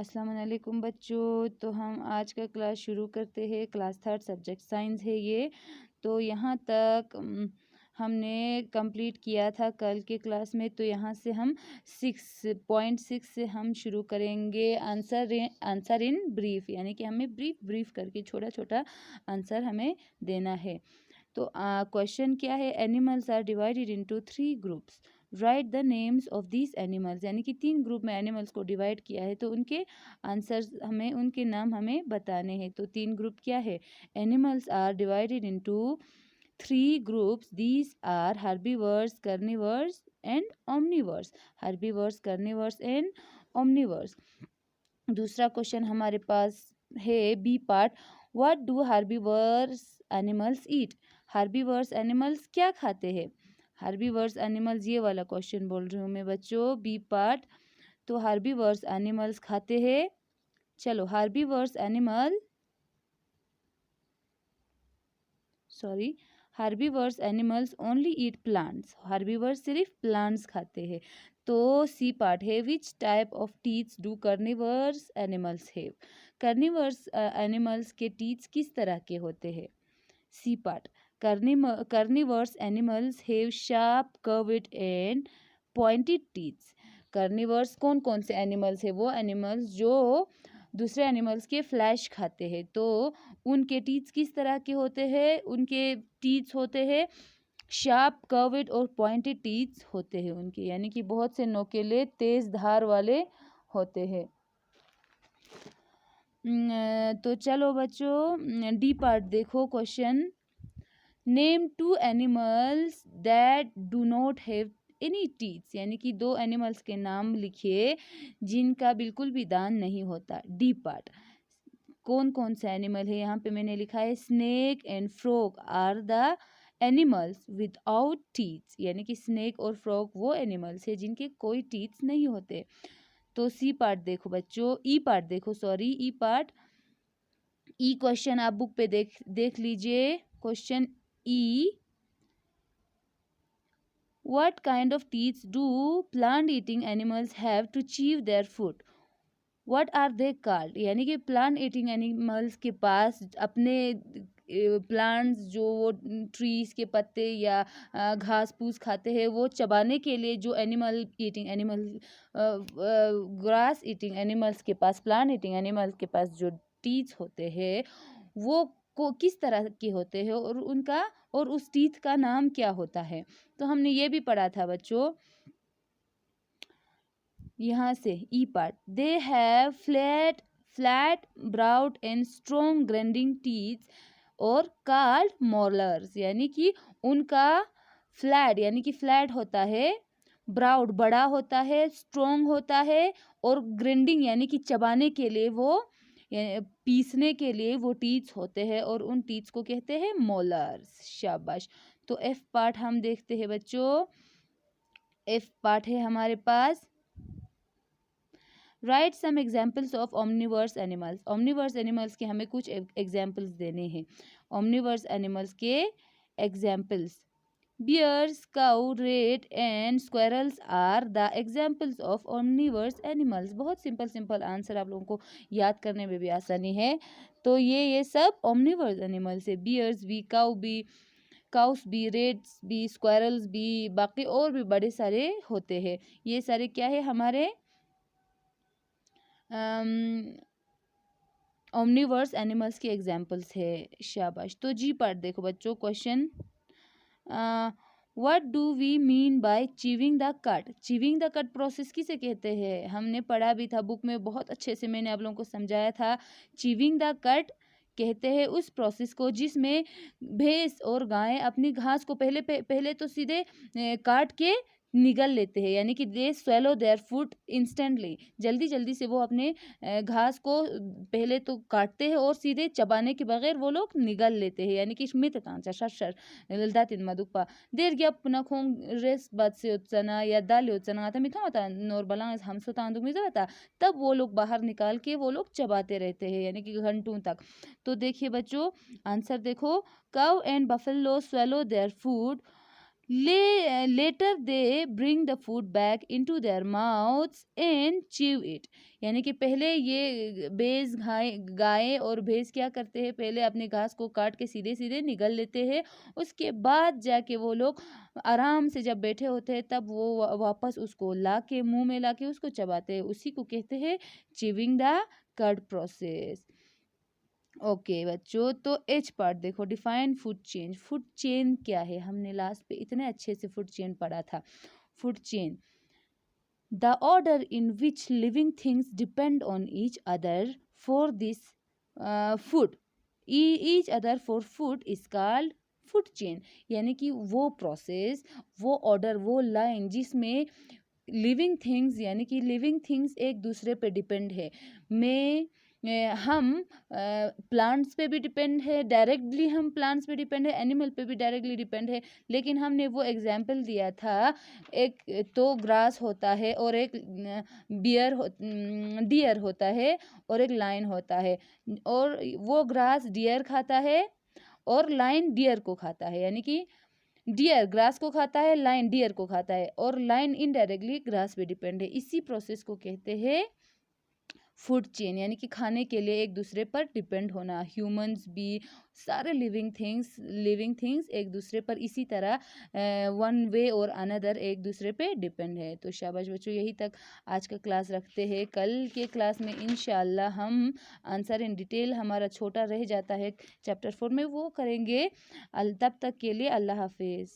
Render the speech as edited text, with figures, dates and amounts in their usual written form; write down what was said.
अस्सलाम वालेकुम बच्चों। तो हम आज का क्लास शुरू करते हैं। क्लास थर्ड सब्जेक्ट साइंस है ये। तो यहाँ तक हमने कंप्लीट किया था कल के क्लास में। तो यहाँ से हम 6.6 से हम शुरू करेंगे आंसर इन ब्रीफ, यानी कि हमें ब्रीफ करके छोटा छोटा आंसर हमें देना है। तो क्वेश्चन क्या है? Animals are divided into 3 groups, write the names of these animals. यानी कि 3 ग्रुप में एनिमल्स को डिवाइड किया है, तो उनके आंसर्स हमें, उनके नाम हमें बताने हैं। तो 3 ग्रुप क्या है? Animals are divided into 3 groups, these are herbivores, carnivores and omnivores. Herbivores, carnivores and omnivores. दूसरा क्वेश्चन हमारे पास है B part, what do herbivores animals eat. Herbivores animals क्या खाते हैं? हर्बीवर्स एनिमल्स, ये वाला क्वेश्चन बोल रही हूँ मैं बच्चों, बी पार्ट। तो हर्बीवर्स एनिमल्स खाते हैं, चलो herbivores animal herbivores animals only eat plants. Herbivores सिर्फ प्लांट्स खाते हैं। तो सी पार्ट है, which type of teeths do carnivores animals have. Carnivores animals के टीथ्स किस तरह के होते हैं? C part, carnivores animals have sharp curved and pointed teeths. Carnivores कौन कौन से एनिमल्स है? वो एनिमल्स जो दूसरे एनिमल्स के फ्लैश खाते हैं। तो उनके टीथ्स किस तरह के होते हैं? उनके टीथ्स होते हैं शार्प, कर्व्ड और पॉइंटेड टीथ्स होते हैं उनके, यानी कि बहुत से नोकीले तेज धार वाले होते हैं। तो चलो बच्चों डी पार्ट देखो question, name 2 animals that do not have any teeths. यानी कि 2 एनिमल्स के नाम लिखिए जिनका बिल्कुल भी दांत नहीं होता। डी पार्ट, कौन कौन सा एनिमल है? यहाँ पे मैंने लिखा है snake and frog are the animals without teeths. यानी कि स्नेक और फ्रॉग वो एनिमल्स है जिनके कोई टीथ्स नहीं होते। तो सी पार्ट देखो बच्चों, ई पार्ट देखो, सॉरी ई पार्ट। ई क्वेश्चन आप बुक पे देख लीजिए। Question E, what kind of teeth do plant eating animals have to chew their food? What are they called? यानी कि प्लांट ईटिंग एनिमल्स के पास अपने प्लांट्स जो वो ट्रीज के पत्ते या घास फूस खाते हैं, वो चबाने के लिए जो animal eating animal grass eating animals के पास, प्लांट ईटिंग एनिमल्स के पास जो टीथ होते हैं वो को किस तरह के होते हैं और उनका और उस टीथ का नाम क्या होता है? तो हमने ये भी पढ़ा था बच्चों। यहाँ से E part, they have flat broad and strong grinding teeth और कॉल्ड मोलर्स। यानी कि उनका फ्लैट, यानी कि फ्लैट होता है, ब्राउड बड़ा होता है, स्ट्रॉन्ग होता है और ग्राइंडिंग यानी कि चबाने के लिए, वो पीसने के लिए वो टीथ्स होते हैं और उन टीथ्स को कहते हैं मोलर्स। शाबाश। तो एफ पार्ट हम देखते हैं बच्चों। एफ पार्ट है हमारे पास, right some examples of omnivores animals. Omnivores animals के हमें कुछ एग्जाम्पल्स देने हैं। ओमनिवर्स एनिमल्स के examples, bears, cow, rat and squirrels are the examples of omnivores animals. बहुत सिंपल आंसर, आप लोगों को याद करने में भी आसानी है। तो ये सब ओमनिवर्स एनिमल्स है। बियर्स भी, काउस भी, रेट्स भी, स्क्वायरल्स भी, बाकी और भी बड़े सारे होते हैं। ये सारे क्या है? हमारे ओमनिवर्स एनिमल्स के एग्जाम्पल्स है। शाबाश। तो जी पार्ट देखो बच्चों, question what do we mean by chewing the cut. Chewing the cut process किसे कहते हैं? हमने पढ़ा भी था बुक में, बहुत अच्छे से मैंने आप लोगों को समझाया था। चीविंग द कट कहते हैं उस प्रोसेस को जिसमें भैंस और गाय अपनी घास को पहले तो सीधे काट के निगल लेते हैं, यानी कि दे स्वेलो देयर फूड इंस्टेंटली। जल्दी से वो अपने घास को पहले तो काटते हैं और सीधे चबाने के बगैर वो लोग निगल लेते हैं, यानी कि स्मित कांचा शर ललदात इन मदुपा देर गया अपना खोंग रेस बाद से उतना या दाल उतना आता मिठा होता नोर बला हम सोता अंदुक में जाता, तब वो लोग बाहर निकाल के वो लोग चबाते रहते हैं, यानी कि घंटों तक। तो देखिए बच्चों आंसर देखो, cow and buffalo swallow their food later they bring the food back into their mouths and chew it. यानी कि पहले ये भैंस गाय और भैंस क्या करते हैं, पहले अपने घास को काट के सीधे सीधे निगल लेते हैं, उसके बाद जाके वो लोग आराम से जब बैठे होते हैं तब वो वापस उसको ला के मुंह में ला के उसको चबाते हैं, उसी को कहते हैं chewing the curd process. Okay बच्चों, तो एच पार्ट देखो, define food chain. Food chain क्या है, हमने लास्ट पे इतने अच्छे से फूड चेन पढ़ा था। Food chain, the order in which living things depend on each other for this food, each other for food is called food chain. यानी कि वो प्रोसेस, वो ऑर्डर, वो लाइन जिसमें लिविंग थिंग्स, यानी कि लिविंग थिंग्स एक दूसरे पे डिपेंड है। मैं हम प्लांट्स पे भी डिपेंड है, डायरेक्टली हम प्लांट्स पे डिपेंड है, एनिमल पे भी डायरेक्टली डिपेंड है, लेकिन हमने वो एग्जांपल दिया था, एक तो ग्रास होता है और एक डियर होता है और एक लाइन होता है, और वो ग्रास डियर खाता है और लाइन डियर को खाता है। यानी कि डियर ग्रास को खाता है, लाइन डियर को खाता है, और लाइन इनडायरेक्टली ग्रास पे डिपेंड है। इसी प्रोसेस को कहते हैं फूड चेन, यानी कि खाने के लिए एक दूसरे पर डिपेंड होना। ह्यूमंस भी, सारे लिविंग थिंग्स एक दूसरे पर इसी तरह वन वे और अनदर एक दूसरे पे डिपेंड है। तो शाबाश बच्चों, यही तक आज का क्लास रखते हैं। कल के क्लास में इंशाल्लाह हम आंसर इन डिटेल, हमारा छोटा रह जाता है चैप्टर 4 में, वो करेंगे। तब तक के लिए अल्लाह हाफिज़।